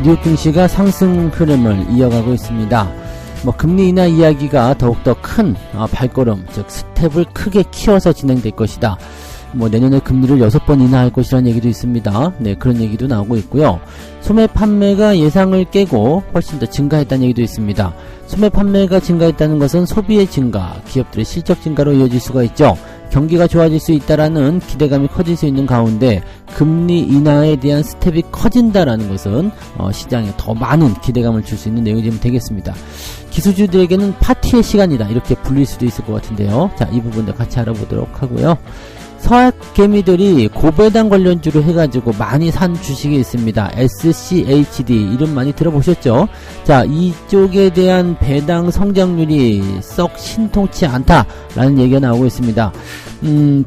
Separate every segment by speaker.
Speaker 1: 뉴욕 증시가 상승 흐름을 이어가고 있습니다. 금리 인하 이야기가 더욱더 큰 발걸음, 즉 스텝을 크게 키워서 진행될 것이다. 내년에 금리를 6번 인하할 것이라는 얘기도 있습니다. 네, 그런 얘기도 나오고 있고요. 소매 판매가 예상을 깨고 훨씬 더 증가했다는 얘기도 있습니다. 소매 판매가 증가했다는 것은 소비의 증가, 기업들의 실적 증가로 이어질 수가 있죠. 경기가 좋아질 수 있다라는 기대감이 커질 수 있는 가운데 금리 인하에 대한 스텝이 커진다라는 것은 시장에 더 많은 기대감을 줄 수 있는 내용이 좀 되겠습니다. 기술주들에게는 파티의 시간이다, 이렇게 불릴 수도 있을 것 같은데요. 자, 이 부분도 같이 알아보도록 하고요. 서학개미들이 고배당 관련주로 해가지고 많이 산 주식이 있습니다. SCHD 이름 많이 들어보셨죠? 자, 이쪽에 대한 배당 성장률이 썩 신통치 않다라는 얘기가 나오고 있습니다.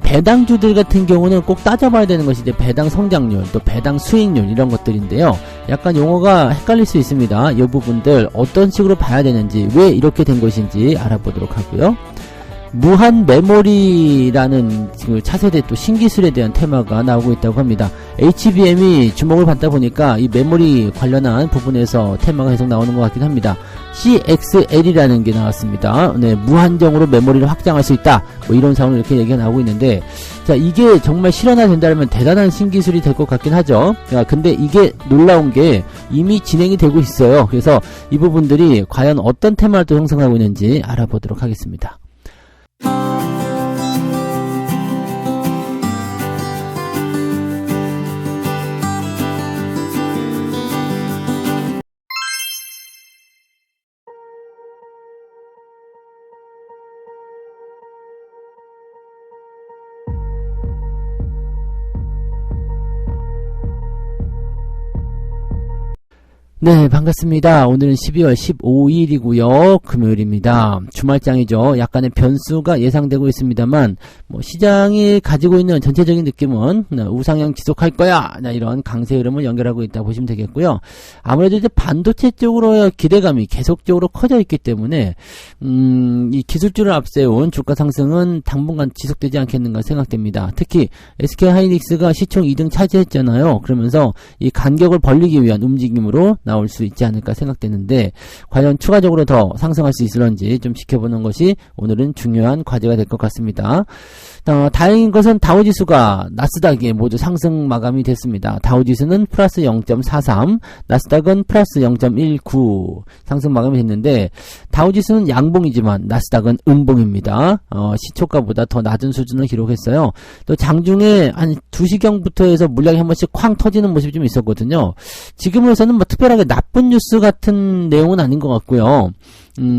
Speaker 1: 배당주들 같은 경우는 꼭 따져봐야 되는 것이 이제 배당 성장률, 또 배당 수익률 이런 것들인데요. 약간 용어가 헷갈릴 수 있습니다. 이 부분들 어떤 식으로 봐야 되는지, 왜 이렇게 된 것인지 알아보도록 하고요. 무한 메모리라는 차세대 또 신기술에 대한 테마가 나오고 있다고 합니다. HBM이 주목을 받다 보니까 이 메모리 관련한 부분에서 테마가 계속 나오는 것 같긴 합니다. CXL이라는 게 나왔습니다. 네, 무한정으로 메모리를 확장할 수 있다, 이런 상황으로 이렇게 얘기가 나오고 있는데, 자, 이게 정말 실현화 된다면 대단한 신기술이 될 것 같긴 하죠. 근데 이게 놀라운 게 이미 진행이 되고 있어요. 그래서 이 부분들이 과연 어떤 테마를 또 형성하고 있는지 알아보도록 하겠습니다. 네, 반갑습니다. 오늘은 12월 15일이고요. 금요일입니다. 주말장이죠. 약간의 변수가 예상되고 있습니다만 시장이 가지고 있는 전체적인 느낌은 우상향 지속할 거야, 이런 강세 흐름을 연결하고 있다 보시면 되겠고요. 아무래도 이제 반도체 쪽으로의 기대감이 계속적으로 커져 있기 때문에 이 기술주를 앞세운 주가 상승은 당분간 지속되지 않겠는가 생각됩니다. 특히 SK하이닉스가 시총 2등 차지했잖아요. 그러면서 이 간격을 벌리기 위한 움직임으로 나올 수 있지 않을까 생각되는데, 과연 추가적으로 더 상승할 수 있을런지 좀 지켜보는 것이 오늘은 중요한 과제가 될 것 같습니다. 다행인 것은 다우지수가 나스닥에 모두 상승 마감이 됐습니다. 다우지수는 플러스 0.43, 나스닥은 플러스 0.19 상승 마감이 됐는데, 다우지수는 양봉이지만 나스닥은 음봉입니다. 시초가보다 더 낮은 수준을 기록했어요. 또 장중에 한 2시경부터 해서 물량이 한 번씩 쾅 터지는 모습이 좀 있었거든요. 지금으로서는 특별하게 나쁜 뉴스 같은 내용은 아닌 것 같고요.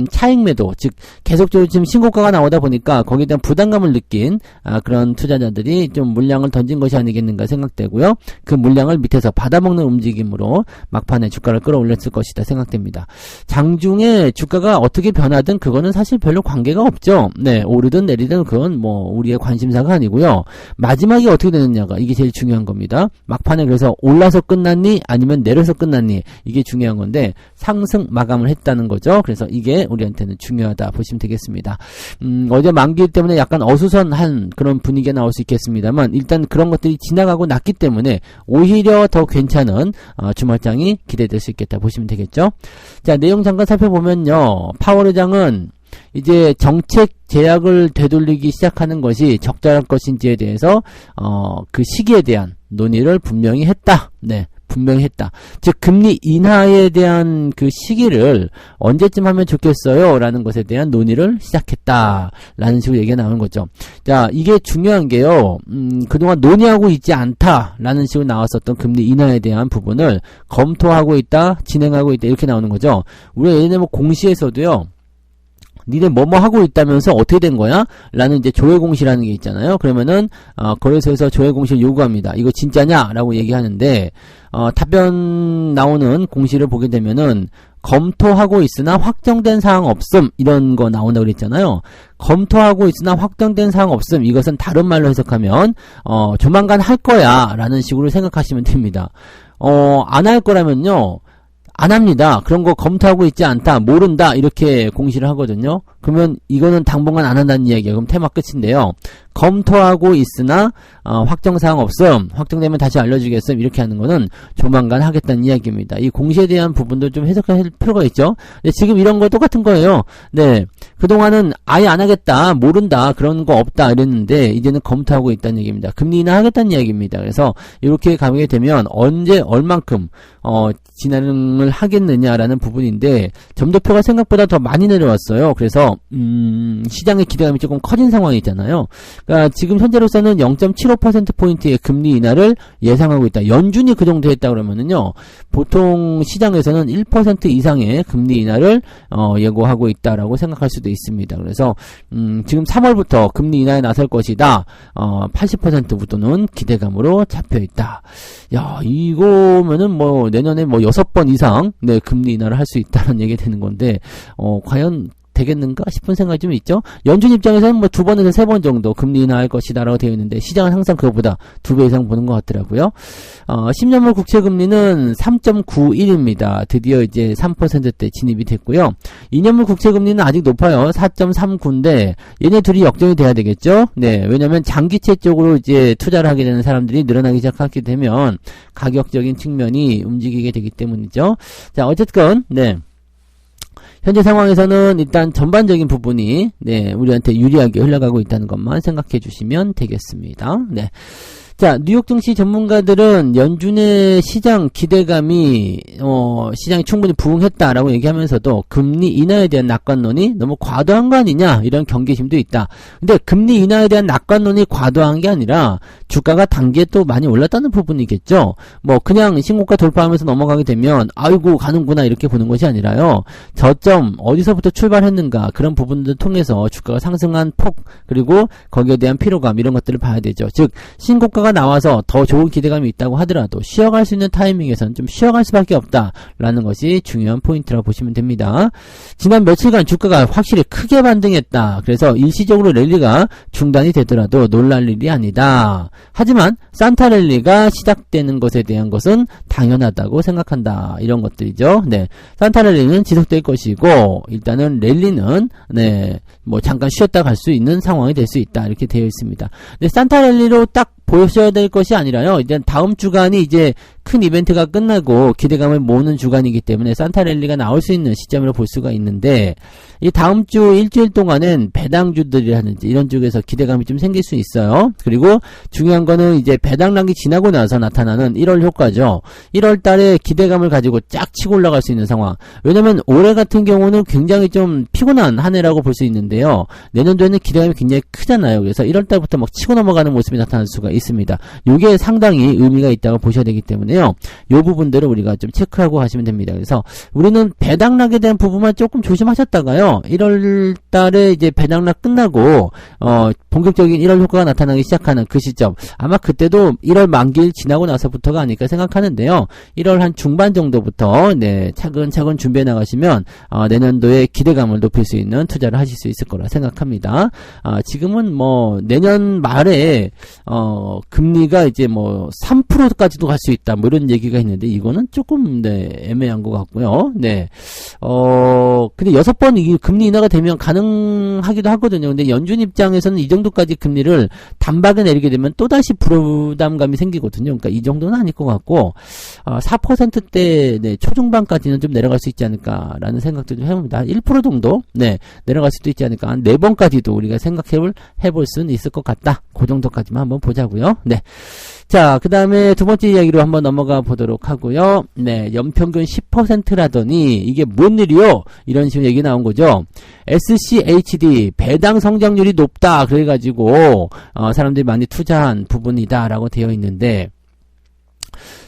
Speaker 1: 차익 매도, 즉 계속적으로 지금 신고가가 나오다 보니까 거기에 대한 부담감을 느낀 그런 투자자들이 좀 물량을 던진 것이 아니겠는가 생각되고요. 그 물량을 밑에서 받아먹는 움직임으로 막판에 주가를 끌어올렸을 것이다 생각됩니다. 장중에 주가가 어떻게 변하든 그거는 사실 별로 관계가 없죠. 네, 오르든 내리든 그건 우리의 관심사가 아니고요. 마지막이 어떻게 되느냐가 이게 제일 중요한 겁니다. 막판에 그래서 올라서 끝났니 아니면 내려서 끝났니, 이게 중요한 건데 상승 마감을 했다는 거죠. 그래서 이게 우리한테는 중요하다 보시면 되겠습니다. 어제 만기 때문에 약간 어수선한 그런 분위기가 나올 수 있겠습니다만, 일단 그런 것들이 지나가고 났기 때문에 오히려 더 괜찮은 주말장이 기대될 수 있겠다 보시면 되겠죠. 자, 내용 잠깐 살펴보면요. 파월 의장은 이제 정책 제약을 되돌리기 시작하는 것이 적절할 것인지에 대해서 그 시기에 대한 논의를 분명히 했다. 네, 분명히 했다. 즉 금리 인하에 대한 그 시기를 언제쯤 하면 좋겠어요? 라는 것에 대한 논의를 시작했다. 라는 식으로 얘기가 나오는 거죠. 자, 이게 중요한 게요. 그동안 논의하고 있지 않다. 라는 식으로 나왔었던 금리 인하에 대한 부분을 검토하고 있다, 진행하고 있다, 이렇게 나오는 거죠. 우리가 예전에 공시에서도요. 니네 뭐뭐 하고 있다면서 어떻게 된 거야? 라는 이제 조회공시라는 게 있잖아요. 그러면은 거래소에서 조회공시를 요구합니다. 이거 진짜냐? 라고 얘기하는데 답변 나오는 공시를 보게 되면은 검토하고 있으나 확정된 사항 없음, 이런 거 나온다고 그랬잖아요. 검토하고 있으나 확정된 사항 없음, 이것은 다른 말로 해석하면 조만간 할 거야 라는 식으로 생각하시면 됩니다. 안 할 거라면요, 안 합니다. 그런 거 검토하고 있지 않다, 모른다, 이렇게 공시를 하거든요. 그러면 이거는 당분간 안 한다는 이야기예요. 그럼 테마 끝인데요. 검토하고 있으나 확정사항 없음, 확정되면 다시 알려주겠음, 이렇게 하는 거는 조만간 하겠다는 이야기입니다. 이 공시에 대한 부분도 좀 해석할 필요가 있죠. 근데 지금 이런 거 똑같은 거예요. 네, 그동안은 아예 안 하겠다, 모른다, 그런 거 없다 이랬는데 이제는 검토하고 있다는 얘기입니다. 금리 인하 하겠다는 이야기입니다. 그래서 이렇게 가게 되면 언제 얼만큼 진행을 하겠느냐라는 부분인데, 점도표가 생각보다 더 많이 내려왔어요. 그래서 시장의 기대감이 조금 커진 상황이 있잖아요. 그러니까 지금 현재로서는 0.75%포인트의 금리 인하를 예상하고 있다. 연준이 그 정도 했다 그러면은요, 보통 시장에서는 1% 이상의 금리 인하를 예고하고 있다라고 생각할 수도 있습니다. 그래서 지금 3월부터 금리 인하에 나설 것이다, 80%부터는 기대감으로 잡혀 있다. 야, 이거면은 뭐 내년에 뭐 6번 이상 네, 금리 인하를 할 수 있다는 얘기 되는 건데, 과연 되겠는가 싶은 생각이 좀 있죠. 연준 입장에서는 뭐 2번에서 3번 정도 금리 인하할 것이다라고 되어 있는데, 시장은 항상 그거보다 2배 이상 보는 것 같더라고요. 10년물 국채 금리는 3.91입니다. 드디어 이제 3%대 진입이 됐고요. 2년물 국채 금리는 아직 높아요. 4.39인데 얘네 둘이 역전이 돼야 되겠죠. 네, 왜냐면 장기채 쪽으로 이제 투자를 하게 되는 사람들이 늘어나기 시작하게 되면 가격적인 측면이 움직이게 되기 때문이죠. 자, 어쨌든 네, 현재 상황에서는 일단 전반적인 부분이 네, 우리한테 유리하게 흘러가고 있다는 것만 생각해 주시면 되겠습니다. 네. 자, 뉴욕 증시 전문가들은 연준의 시장 기대감이 시장이 충분히 부응했다라고 얘기하면서도 금리 인하에 대한 낙관론이 너무 과도한 거 아니냐, 이런 경계심도 있다. 근데 금리 인하에 대한 낙관론이 과도한 게 아니라 주가가 단기에 또 많이 올랐다는 부분이겠죠. 뭐 그냥 신고가 돌파하면서 넘어가게 되면 아이고 가는구나, 이렇게 보는 것이 아니라요, 저점 어디서부터 출발했는가, 그런 부분들 통해서 주가가 상승한 폭, 그리고 거기에 대한 피로감, 이런 것들을 봐야 되죠. 즉 신고가 나와서 더 좋은 기대감이 있다고 하더라도 쉬어갈 수 있는 타이밍에서는 좀 쉬어갈 수밖에 없다라는 것이 중요한 포인트라고 보시면 됩니다. 지난 며칠간 주가가 확실히 크게 반등했다. 그래서 일시적으로 랠리가 중단이 되더라도 놀랄 일이 아니다. 하지만 산타 랠리가 시작되는 것에 대한 것은 당연하다고 생각한다. 이런 것들이죠. 네, 산타 랠리는 지속될 것이고, 일단은 랠리는 네, 뭐 잠깐 쉬었다 갈 수 있는 상황이 될 수 있다, 이렇게 되어 있습니다. 근데 산타 랠리로 딱 보셔야 될 것이 아니라요, 이제 다음 주간이 이제 큰 이벤트가 끝나고 기대감을 모으는 주간이기 때문에 산타 랠리가 나올 수 있는 시점으로 볼 수가 있는데, 이 다음 주 일주일 동안은 배당주들이라든지 이런 쪽에서 기대감이 좀 생길 수 있어요. 그리고 중요한 거는 이제 배당락이 지나고 나서 나타나는 1월 효과죠. 1월 달에 기대감을 가지고 쫙 치고 올라갈 수 있는 상황. 왜냐면 올해 같은 경우는 굉장히 좀 피곤한 한 해라고 볼 수 있는데요, 내년도에는 기대감이 굉장히 크잖아요. 그래서 1월 달부터 막 치고 넘어가는 모습이 나타날 수가 있습니다. 이게 상당히 의미가 있다고 보셔야 되기 때문에요, 이 부분들을 우리가 좀 체크하고 가시면 됩니다. 그래서 우리는 배당락에 대한 부분만 조금 조심하셨다가요, 1월 달에 이제 배당락 끝나고 본격적인 1월 효과가 나타나기 시작하는 그 시점, 아마 그때도 1월 만기일 지나고 나서부터가 아닐까 생각하는데요, 1월 한 중반 정도부터 네, 차근차근 준비해 나가시면 내년도에 기대감을 높일 수 있는 투자를 하실 수 있을 거라 생각합니다. 지금은 뭐 내년 말에 금리가 이제 뭐 3%까지도 갈 수 있다, 뭐 이런 얘기가 있는데 이거는 조금 네, 애매한 것 같고요. 네, 근데 6번 이 금리 인하가 되면 가능하기도 하거든요. 근데 연준 입장에서는 이 정도까지 금리를 단박에 내리게 되면 또다시 부담감이 생기거든요. 그러니까 이 정도는 아닐 것 같고 4%대 네, 초중반까지는 좀 내려갈 수 있지 않을까라는 생각도 좀 해봅니다. 1% 정도 네, 내려갈 수도 있지 않을까. 한 4번까지도 우리가 해볼 수는 있을 것 같다. 그 정도까지만 한번 보자고요. 네. 자, 그 다음에 두 번째 이야기로 한번 넘어가 보도록 하고요. 네, 연평균 10%라더니 이게 뭔 일이요? 이런 식으로 얘기 나온 거죠. SCHD 배당 성장률이 높다, 그래가지고 사람들이 많이 투자한 부분이다라고 되어 있는데,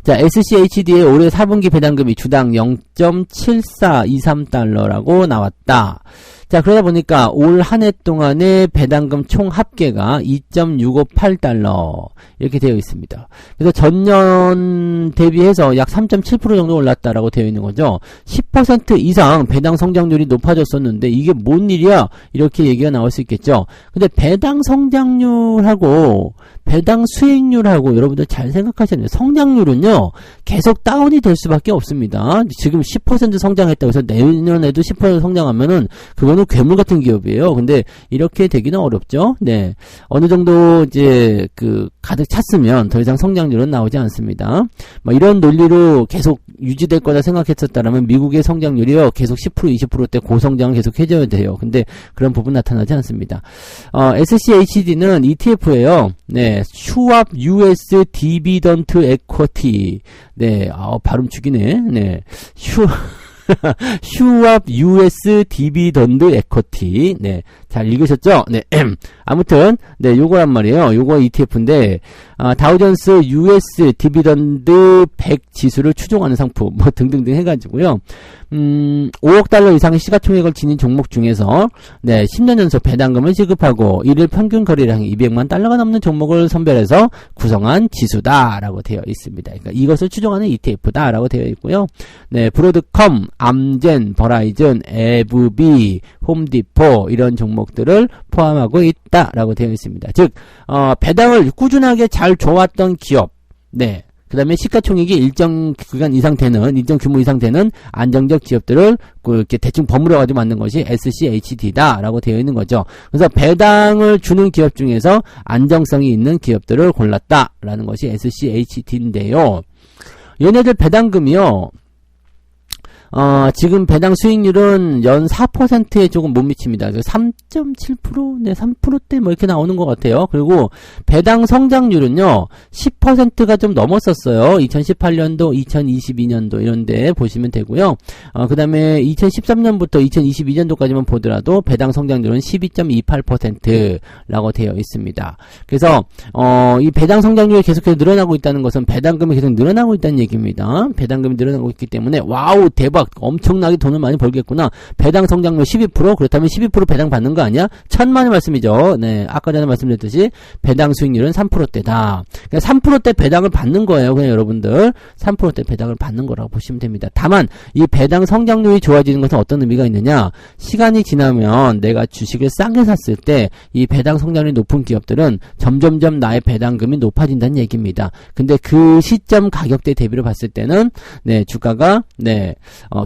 Speaker 1: 자, SCHD의 올해 4분기 배당금이 주당 0.7423달러라고 나왔다. 자, 그러다 보니까 올 한 해 동안의 배당금 총 합계가 2.658달러 이렇게 되어 있습니다. 그래서 전년 대비해서 약 3.7% 정도 올랐다라고 되어 있는 거죠. 10% 이상 배당 성장률이 높아졌었는데 이게 뭔 일이야? 이렇게 얘기가 나올 수 있겠죠. 근데 배당 성장률하고 배당 수익률하고 여러분들 잘 생각하셔야 돼요. 성장률은요, 계속 다운이 될 수밖에 없습니다. 지금 10% 성장했다고 해서 내년에도 10% 성장하면은, 그거는 괴물 같은 기업이에요. 근데 이렇게 되기는 어렵죠. 네. 어느 정도 이제, 가득 찼으면 더 이상 성장률은 나오지 않습니다. 뭐 이런 논리로 계속 유지될 거다 생각했었다라면 미국의 성장률이요, 계속 10%, 20%대 고성장을 계속 해줘야 돼요. 근데 그런 부분 나타나지 않습니다. SCHD는 ETF예요. 네. 슈왑 US 디비던트 에쿼티. 네. 발음 죽이네. 네. 슈왑 US 디비던드 에쿼티. 네. 잘 읽으셨죠? 네. 아무튼, 네. 요거란 말이에요. 요거 ETF인데, 다우존스 US 디비던드 100 지수를 추종하는 상품, 뭐 등등등 해가지고요. 5억 달러 이상의 시가총액을 지닌 종목 중에서, 네. 10년 연속 배당금을 지급하고, 일일 평균 거래량이 200만 달러가 넘는 종목을 선별해서 구성한 지수다라고 되어 있습니다. 그러니까 이것을 추종하는 ETF다라고 되어 있고요. 네. 브로드컴, 암젠, 버라이즌, 에브비, 홈디포, 이런 종목들을 포함하고 있다라고 되어 있습니다. 즉, 배당을 꾸준하게 잘 줘왔던 기업, 네. 그 다음에 시가총액이 일정 기간 이상 되는, 일정 규모 이상 되는 안정적 기업들을 이렇게 대충 버무려가지고 만든 것이 SCHD다라고 되어 있는 거죠. 그래서 배당을 주는 기업 중에서 안정성이 있는 기업들을 골랐다라는 것이 SCHD인데요. 얘네들 배당금이요, 지금 배당 수익률은 연 4%에 조금 못 미칩니다. 3.7%, 네, 3%대 뭐 이렇게 나오는 것 같아요. 그리고 배당 성장률은요, 10%가 좀 넘었었어요. 2018년도, 2022년도 이런데 보시면 되고요. 그 다음에 2013년부터 2022년도까지만 보더라도 배당 성장률은 12.28%라고 되어 있습니다. 그래서, 이 배당 성장률이 계속해서 늘어나고 있다는 것은 배당금이 계속 늘어나고 있다는 얘기입니다. 배당금이 늘어나고 있기 때문에, 와우, 대박! 엄청나게 돈을 많이 벌겠구나. 배당 성장률 12%? 그렇다면 12% 배당 받는 거 아니야? 천만의 말씀이죠. 네. 아까 전에 말씀드렸듯이 배당 수익률은 3%대다. 그러니까 3%대 배당을 받는 거예요. 그냥 여러분들. 3%대 배당을 받는 거라고 보시면 됩니다. 다만, 이 배당 성장률이 좋아지는 것은 어떤 의미가 있느냐? 시간이 지나면 내가 주식을 싸게 샀을 때 이 배당 성장률이 높은 기업들은 점점점 나의 배당금이 높아진다는 얘기입니다. 근데 그 시점 가격대 대비로 봤을 때는, 네, 주가가, 네,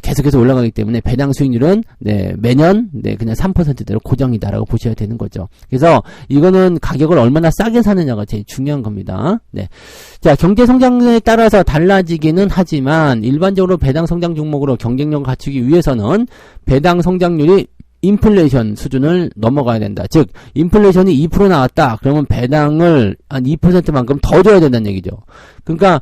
Speaker 1: 계속해서 올라가기 때문에 배당 수익률은, 네, 매년, 네, 그냥 3%대로 고정이다라고 보셔야 되는 거죠. 그래서 이거는 가격을 얼마나 싸게 사느냐가 제일 중요한 겁니다. 네. 자, 경제 성장에 따라서 달라지기는 하지만 일반적으로 배당 성장 종목으로 경쟁력을 갖추기 위해서는 배당 성장률이 인플레이션 수준을 넘어가야 된다. 즉, 인플레이션이 2% 나왔다. 그러면 배당을 한 2%만큼 더 줘야 된다는 얘기죠. 그러니까,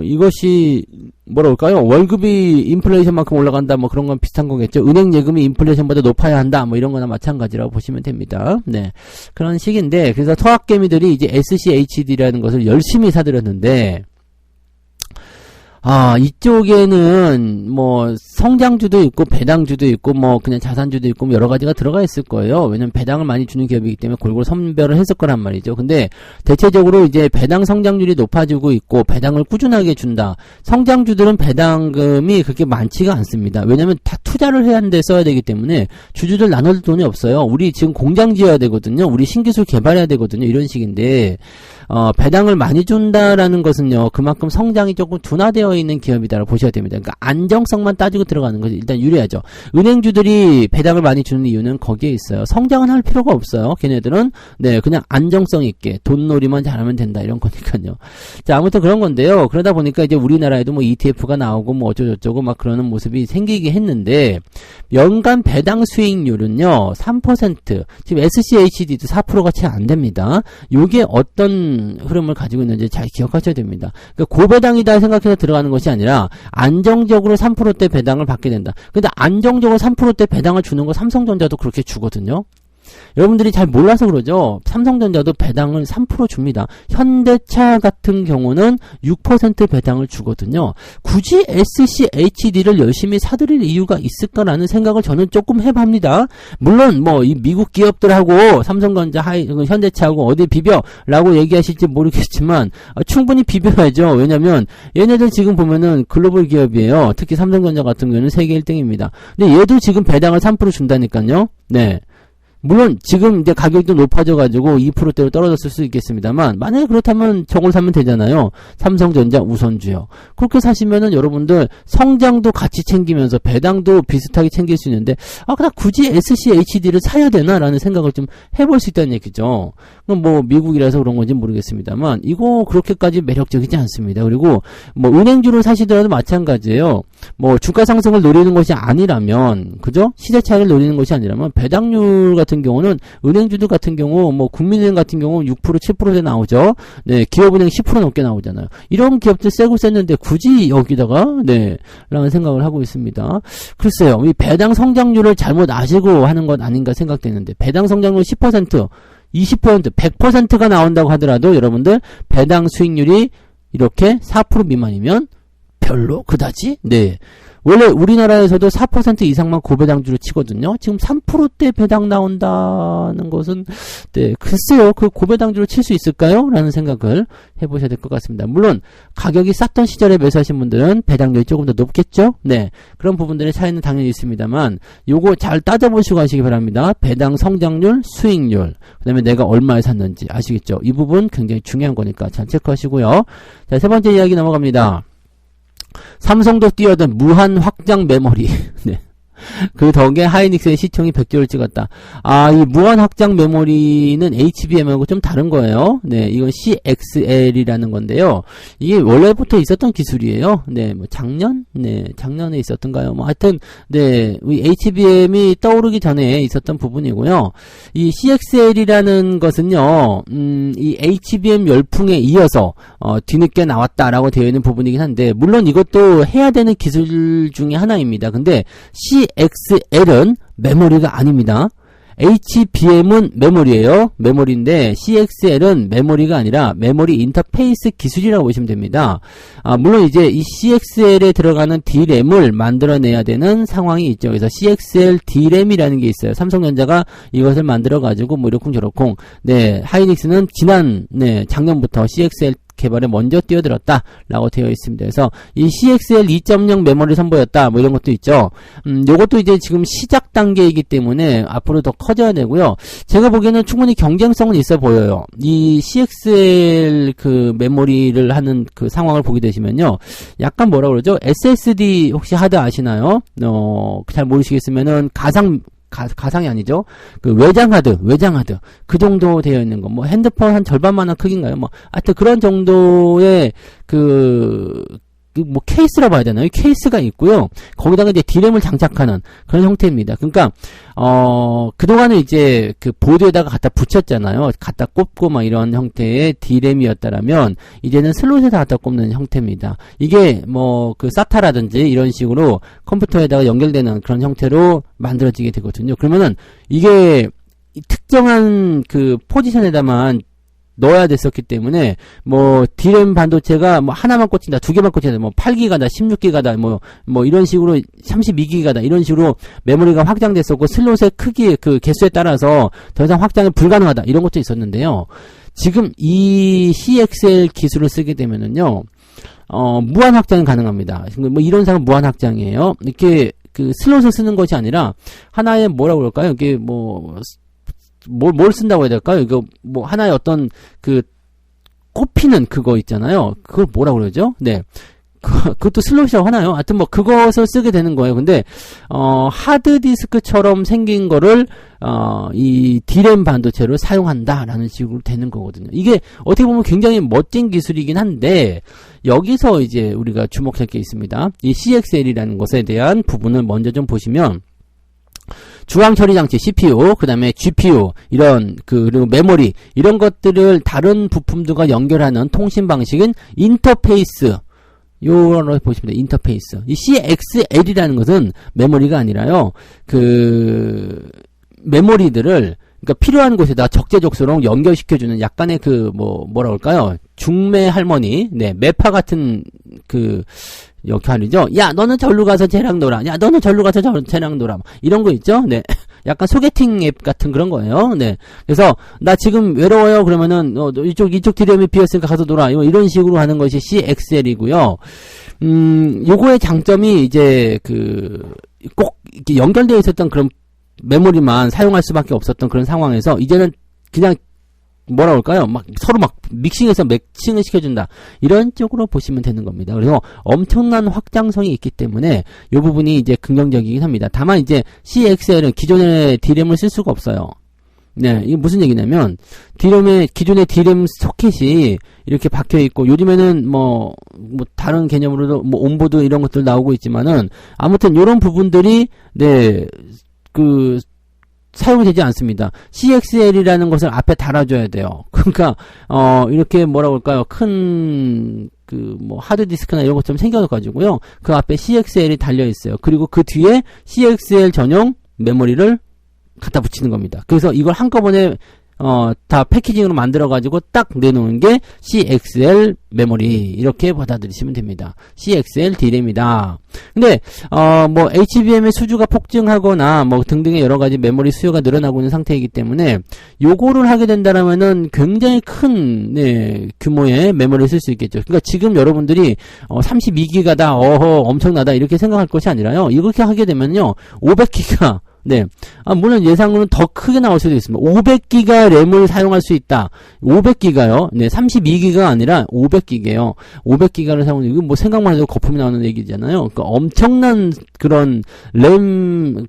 Speaker 1: 이것이, 뭐랄까요? 월급이 인플레이션만큼 올라간다. 뭐 그런 건 비슷한 거겠죠. 은행 예금이 인플레이션보다 높아야 한다. 뭐 이런 거나 마찬가지라고 보시면 됩니다. 네. 그런 식인데, 그래서 토학개미들이 이제 SCHD라는 것을 열심히 사들였는데, 이쪽에는 뭐 성장주도 있고 배당주도 있고 뭐 그냥 자산주도 있고 뭐 여러 가지가 들어가 있을 거예요. 왜냐면 배당을 많이 주는 기업이기 때문에 골고루 선별을 했을 거란 말이죠. 근데 대체적으로 이제 배당 성장률이 높아지고 있고 배당을 꾸준하게 준다. 성장주들은 배당금이 그렇게 많지가 않습니다. 왜냐면 다 투자를 해야 하는데 써야 되기 때문에 주주들 나눠줄 돈이 없어요. 우리 지금 공장 지어야 되거든요. 우리 신기술 개발해야 되거든요. 이런 식인데 배당을 많이 준다라는 것은요, 그만큼 성장이 조금 둔화되어 있는 기업이다라고 보셔야 됩니다. 그러니까 안정성만 따지고 들어가는 것이 일단 유리하죠. 은행주들이 배당을 많이 주는 이유는 거기에 있어요. 성장은 할 필요가 없어요. 걔네들은, 네, 그냥 안정성 있게 돈놀이만 잘하면 된다, 이런 거니까요. 자, 아무튼 그런 건데요. 그러다 보니까 이제 우리나라에도 뭐 ETF가 나오고 뭐 어쩌고저쩌고 막 그러는 모습이 생기게 했는데, 연간 배당 수익률은요, 3%, 지금 SCHD도 4%가 채 안 됩니다. 요게 어떤 흐름을 가지고 있는지 잘 기억하셔야 됩니다. 그러니까 고배당이다 생각해서 들어가는 것이 아니라 안정적으로 3%대 배당을 받게 된다. 근데 안정적으로 3%대 배당을 주는 거 삼성전자도 그렇게 주거든요. 여러분들이 잘 몰라서 그러죠. 삼성전자도 배당을 3% 줍니다. 현대차 같은 경우는 6% 배당을 주거든요. 굳이 SCHD를 열심히 사들일 이유가 있을까라는 생각을 저는 조금 해봅니다. 물론 뭐 이 미국 기업들하고 삼성전자, 현대차하고 어디 비벼라고 얘기하실지 모르겠지만 충분히 비벼야죠. 왜냐면 얘네들 지금 보면은 글로벌 기업이에요. 특히 삼성전자 같은 경우는 세계 1등입니다. 근데 얘도 지금 배당을 3% 준다니까요. 네. 물론 지금 이제 가격도 높아져가지고 2%대로 떨어졌을 수 있겠습니다만 만약에 그렇다면 저걸 사면 되잖아요. 삼성전자 우선주요. 그렇게 사시면은 여러분들 성장도 같이 챙기면서 배당도 비슷하게 챙길 수 있는데 그냥 굳이 SCHD를 사야 되나라는 생각을 좀 해볼 수 있다는 얘기죠. 그럼 뭐 미국이라서 그런 건지 모르겠습니다만 이거 그렇게까지 매력적이지 않습니다. 그리고 뭐 은행주를 사시더라도 마찬가지예요. 뭐 주가 상승을 노리는 것이 아니라면 그죠? 시세 차익을 노리는 것이 아니라면 배당률 같은 경우는 은행주들 같은 경우 뭐 국민은행 같은 경우 6% 7%대 나오죠. 네, 기업은행 10% 넘게 나오잖아요. 이런 기업들 세고 셌는데 굳이 여기다가 라는 생각을 하고 있습니다. 글쎄요. 이 배당 성장률을 잘못 아시고 하는 것 아닌가 생각되는데 배당 성장률 10%, 20%, 100%가 나온다고 하더라도 여러분들 배당 수익률이 이렇게 4% 미만이면 별로 그다지? 네. 원래 우리나라에서도 4% 이상만 고배당주로 치거든요. 지금 3%대 배당 나온다는 것은 네, 글쎄요. 그 고배당주로 칠 수 있을까요? 라는 생각을 해보셔야 될 것 같습니다. 물론 가격이 쌌던 시절에 매수하신 분들은 배당률이 조금 더 높겠죠? 네. 그런 부분들의 차이는 당연히 있습니다만 요거 잘 따져보시고 하시기 바랍니다. 배당 성장률, 수익률, 그 다음에 내가 얼마에 샀는지 아시겠죠? 이 부분 굉장히 중요한 거니까 잘 체크하시고요. 자, 세 번째 이야기 넘어갑니다. 삼성도 뛰어든 무한 확장 메모리. 네. 그 덕에 하이닉스의 시총이 100조를 찍었다. 이 무한 확장 메모리는 HBM하고 좀 다른 거예요. 네, 이건 CXL이라는 건데요. 이게 원래부터 있었던 기술이에요. 네, 뭐 작년에 있었던가요? 뭐 하여튼 네, 이 HBM이 떠오르기 전에 있었던 부분이고요. 이 CXL이라는 것은요, 이 HBM 열풍에 이어서 뒤늦게 나왔다라고 되어 있는 부분이긴 한데, 물론 이것도 해야 되는 기술 중에 하나입니다. 근데 CXL은 메모리가 아닙니다. HBM은 메모리예요. 메모리인데 CXL은 메모리가 아니라 메모리 인터페이스 기술이라고 보시면 됩니다. 물론 이제 이 CXL에 들어가는 D램을 만들어내야 되는 상황이 있죠. 그래서 CXL D램이라는 게 있어요. 삼성전자가 이것을 만들어가지고 뭐 이렇쿵 저렇쿵. 네, 하이닉스는 작년부터 CXL 개발에 먼저 뛰어들었다라고 되어 있습니다. 그래서 이 CXL 2.0 메모리 선보였다 뭐 이런 것도 있죠. 요것도 이제 지금 시작 단계이기 때문에 앞으로 더 커져야 되고요. 제가 보기에는 충분히 경쟁성은 있어 보여요. 이 CXL 그 메모리를 하는 그 상황을 보게 되시면요. 약간 뭐라 그러죠? SSD 혹시 하드 아시나요? 잘 모르시겠으면은 가상이 아니죠. 그 외장 하드. 그 정도 되어 있는 거. 뭐 핸드폰 한 절반만한 크기인가요? 뭐 하여튼 그런 정도의 뭐 케이스라 봐야 되나요? 케이스가 있고요. 거기다가 이제 D램을 장착하는 그런 형태입니다. 그러니까 그동안은 이제 그 보드에다가 갖다 붙였잖아요. 갖다 꼽고 막 이런 형태의 D램이었다라면 이제는 슬롯에다 갖다 꼽는 형태입니다. 이게 뭐 그 사타라든지 이런 식으로 컴퓨터에다가 연결되는 그런 형태로 만들어지게 되거든요. 그러면은 이게 특정한 그 포지션에다만 넣어야 됐었기 때문에 뭐 D램 반도체가 뭐 하나만 꽂힌다, 두 개만 꽂힌다, 뭐 8기가다, 16기가다, 뭐 이런 식으로 32기가다 이런 식으로 메모리가 확장됐었고 슬롯의 크기 그 개수에 따라서 더 이상 확장이 불가능하다 이런 것도 있었는데요. 지금 이 CXL 기술을 쓰게 되면은요, 무한 확장이 가능합니다. 뭐 이런 상은 무한 확장이에요. 이렇게 그 슬롯을 쓰는 것이 아니라 하나의 뭐라고 그럴까요? 이게 뭘 쓴다고 해야 될까요? 이거 뭐 하나의 어떤 그 꼽히는 그거 있잖아요. 그걸 뭐라고 그러죠? 네. 그것도 슬롯이라고 하나요? 하여튼 뭐 그것을 쓰게 되는 거예요. 근데 하드디스크처럼 생긴 거를 이 D램 반도체를 사용한다라는 식으로 되는 거거든요. 이게 어떻게 보면 굉장히 멋진 기술이긴 한데 여기서 이제 우리가 주목할 게 있습니다. 이 CXL이라는 것에 대한 부분을 먼저 좀 보시면 중앙 처리 장치 CPU, 그 다음에 GPU, 그리고 메모리, 이런 것들을 다른 부품들과 연결하는 통신 방식인 인터페이스, 요런 보시면 돼요. 인터페이스. 이 CXL이라는 것은 메모리가 아니라요, 메모리들을, 그러니까 필요한 곳에다 적재적소로 연결시켜주는 약간의 뭐라 그럴까요? 중매 할머니, 매파 같은 역할이죠. 야, 너는 절로 가서 쟤랑 놀아. 야, 너는 절로 가서 쟤랑 놀아. 이런 거 있죠? 네. 약간 소개팅 앱 같은 그런 거예요. 네. 그래서, 나 지금 외로워요. 그러면은, 이쪽 D램이 비었으니까 가서 놀아. 이런 식으로 하는 것이 CXL이고요. 요거의 장점이 이제 꼭 이렇게 연결되어 있었던 그런 메모리만 사용할 수밖에 없었던 그런 상황에서 이제는 그냥 뭐라 그럴까요? 막 서로 막 믹싱해서 매칭을 시켜준다. 이런 쪽으로 보시면 되는 겁니다. 그래서 엄청난 확장성이 있기 때문에 이 부분이 이제 긍정적이긴 합니다. 다만 이제 CXL은 기존의 D램을 쓸 수가 없어요. 네, 이게 무슨 얘기냐면 기존의 D램 소켓이 이렇게 박혀 있고 요즘에는 뭐 다른 개념으로도 뭐 온보드 이런 것들 나오고 있지만은 아무튼 이런 부분들이 네, 사용이 되지 않습니다. CXL이라는 것을 앞에 달아줘야 돼요. 그러니까 이렇게 뭐라고 할까요? 큰 하드디스크나 이런 것처럼 생겨가지고요. 그 앞에 CXL이 달려 있어요. 그리고 그 뒤에 CXL 전용 메모리를 갖다 붙이는 겁니다. 그래서 이걸 한꺼번에 다 패키징으로 만들어가지고 딱 내놓은 게 CXL 메모리 이렇게 받아들이시면 됩니다. CXL D램이다. 근데 뭐 HBM의 수주가 폭증하거나 뭐 등등의 여러 가지 메모리 수요가 늘어나고 있는 상태이기 때문에 요거를 하게 된다라면은 굉장히 큰 규모의 메모리를 쓸 수 있겠죠. 그러니까 지금 여러분들이 32기가다 엄청나다 이렇게 생각할 것이 아니라요. 이렇게 하게 되면요 500기가 네. 물론 예상으로는 더 크게 나올 수도 있습니다. 500기가 램을 사용할 수 있다. 500기가요. 네, 32기가가 아니라 500기가요. 500기가를 사용하는, 이거 뭐 생각만 해도 거품이 나오는 얘기잖아요. 그러니까 엄청난 그런 램,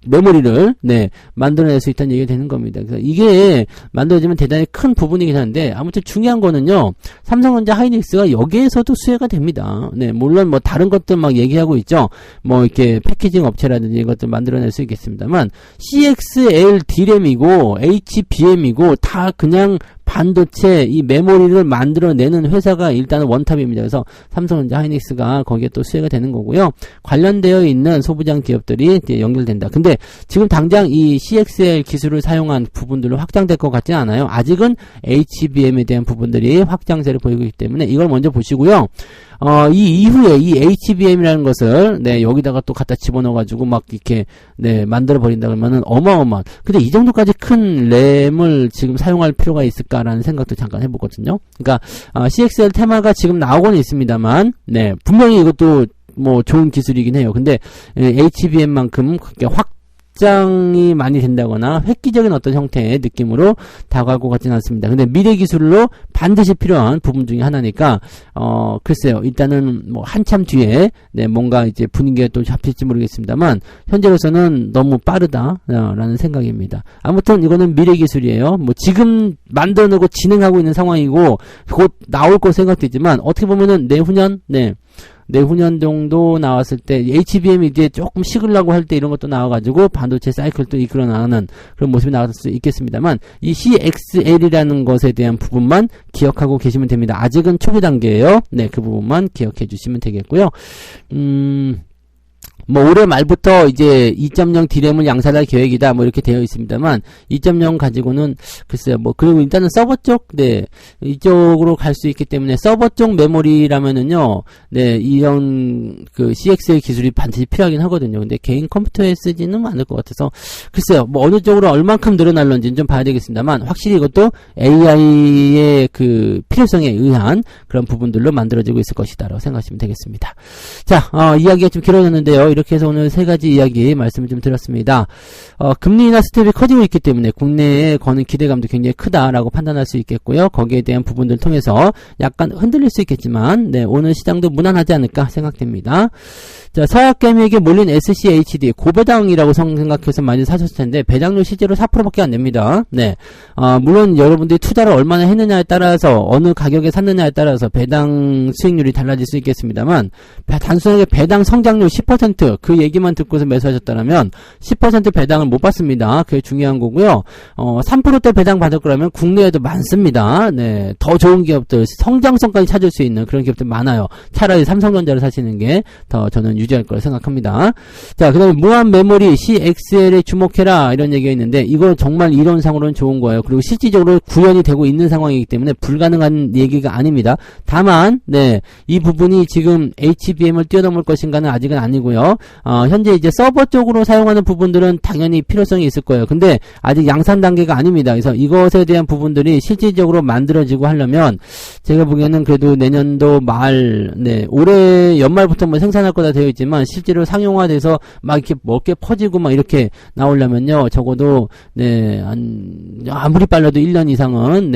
Speaker 1: 메모리를, 네, 만들어낼 수 있다는 얘기가 되는 겁니다. 그래서 이게 만들어지면 대단히 큰 부분이긴 한데, 아무튼 중요한 거는요, 삼성전자 하이닉스가 여기에서도 수혜가 됩니다. 네, 물론 뭐 다른 것들 막 얘기하고 있죠. 뭐 이렇게 패키징 업체라든지 이것들 만들어낼 수 있겠습니다만, CXL D램이고, HBM이고, 다 그냥 반도체 이 메모리를 만들어내는 회사가 일단은 원탑입니다. 그래서 삼성전자 하이닉스가 거기에 또 수혜가 되는 거고요. 관련되어 있는 소부장 기업들이 이제 연결된다. 근데 지금 당장 이 CXL 기술을 사용한 부분들로 확장될 것 같지는 않아요. 아직은 HBM에 대한 부분들이 확장세를 보이고 있기 때문에 이걸 먼저 보시고요. 이 이후에 이 HBM이라는 것을 여기다가 또 갖다 집어넣어가지고 막 이렇게 만들어 버린다 그러면은 어마어마한. 근데 이 정도까지 큰 램을 지금 사용할 필요가 있을까라는 생각도 잠깐 해보거든요. 그러니까 CXL 테마가 지금 나오고는 있습니다만, 분명히 이것도 뭐 좋은 기술이긴 해요. 근데 HBM만큼 그렇게 확장이 많이 된다거나 획기적인 어떤 형태의 느낌으로 다가갈 것 같지는 않습니다. 근데 미래 기술로 반드시 필요한 부분 중에 하나니까 글쎄요. 일단은 뭐 한참 뒤에 뭔가 이제 분위기가 또 잡힐지 모르겠습니다만 현재로서는 너무 빠르다라는 생각입니다. 아무튼 이거는 미래 기술이에요. 뭐 지금 만들어내고 진행하고 있는 상황이고 곧 나올 거 생각되지만 어떻게 보면은 내후년 정도 나왔을 때 HBM이 이제 조금 식으려고 할 때 이런 것도 나와가지고 반도체 사이클도 이끌어 나가는 그런 모습이 나올 수 있겠습니다만 이 CXL이라는 것에 대한 부분만 기억하고 계시면 됩니다. 아직은 초기 단계예요. 그 부분만 기억해 주시면 되겠고요. 뭐 올해 말부터 이제 2.0 D램을 양산할 계획이다 뭐 이렇게 되어 있습니다만 2.0 가지고는 글쎄요 뭐 그리고 일단은 서버 쪽 이쪽으로 갈 수 있기 때문에 서버 쪽 메모리라면은요 이런 CXL 기술이 반드시 필요하긴 하거든요. 근데 개인 컴퓨터에 쓰지는 않을 것 같아서 글쎄요 뭐 어느 쪽으로 얼만큼 늘어날런지는 좀 봐야 되겠습니다만 확실히 이것도 AI의 필요성에 의한 그런 부분들로 만들어지고 있을 것이다라고 생각하시면 되겠습니다. 자 이야기가 좀 길어졌는데요. 이렇게 해서 오늘 세 가지 이야기 말씀을 좀 드렸습니다. 금리 인하 스텝이 커지고 있기 때문에 국내에 거는 기대감도 굉장히 크다라고 판단할 수 있겠고요. 거기에 대한 부분들을 통해서 약간 흔들릴 수 있겠지만 오늘 시장도 무난하지 않을까 생각됩니다. 자, 서약개미에게 몰린 SCHD 고배당이라고 생각해서 많이 사셨을 텐데 배당률 실제로 4%밖에 안 됩니다. 물론 여러분들이 투자를 얼마나 했느냐에 따라서 어느 가격에 샀느냐에 따라서 배당 수익률이 달라질 수 있겠습니다만 단순하게 배당 성장률 10% 그 얘기만 듣고서 매수하셨다면 10% 배당을 못 받습니다. 그게 중요한 거고요. 3%대 배당 받을 거라면 국내에도 많습니다. 더 좋은 기업들 성장성까지 찾을 수 있는 그런 기업들 많아요. 차라리 삼성전자를 사시는 게 더 저는 유지할 거라 생각합니다. 자, 그 다음에 무한 메모리 CXL에 주목해라 이런 얘기가 있는데 이거 정말 이론상으로는 좋은 거예요. 그리고 실질적으로 구현이 되고 있는 상황이기 때문에 불가능한 얘기가 아닙니다. 다만 이 부분이 지금 HBM을 뛰어넘을 것인가는 아직은 아니고요. 현재 이제 서버 쪽으로 사용하는 부분들은 당연히 필요성이 있을 거예요. 근데 아직 양산 단계가 아닙니다. 그래서 이것에 대한 부분들이 실질적으로 만들어지고 하려면 제가 보기에는 그래도 내년도 말, 올해 연말부터 뭐 생산할 거다 되어 있지만 실제로 상용화돼서 막 이렇게 넓게 퍼지고 막 이렇게 나오려면요, 적어도 아무리 빨라도 1년 이상은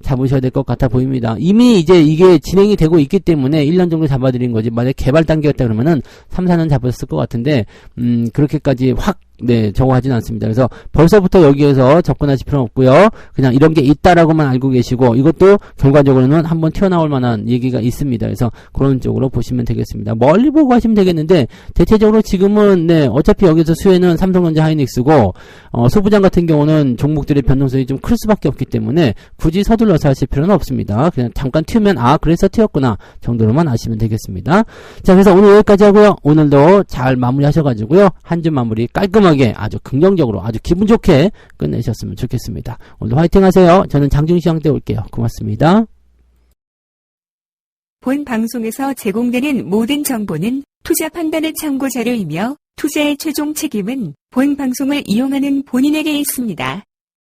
Speaker 1: 잡으셔야 될 것 같아 보입니다. 이미 이제 이게 진행이 되고 있기 때문에 1년 정도 잡아드린 거지. 만약에 개발 단계였다 그러면은 3, 4년 잡았을 것 같은데 그렇게까지 확 저거 하진 않습니다. 그래서 벌써부터 여기에서 접근하실 필요는 없고요. 그냥 이런 게 있다라고만 알고 계시고, 이것도 결과적으로는 한번 튀어나올 만한 얘기가 있습니다. 그래서 그런 쪽으로 보시면 되겠습니다. 멀리 보고 하시면 되겠는데, 대체적으로 지금은 어차피 여기서 수혜는 삼성전자 하이닉스고, 소부장 같은 경우는 종목들의 변동성이 좀 클 수밖에 없기 때문에 굳이 서둘러서 하실 필요는 없습니다. 그냥 잠깐 튀면 그래서 튀었구나 정도로만 아시면 되겠습니다. 자, 그래서 오늘 여기까지 하고요. 오늘도 잘 마무리하셔가지고요, 한 주 마무리 깔끔하게 아주 긍정적으로 아주 기분 좋게 끝내셨으면 좋겠습니다. 오늘도 화이팅 하세요. 저는 장중시황 때 올게요. 고맙습니다.
Speaker 2: 본 방송에서 제공되는 모든 정보는 투자 판단의 참고 자료이며 투자의 최종 책임은 본 방송을 이용하는 본인에게 있습니다.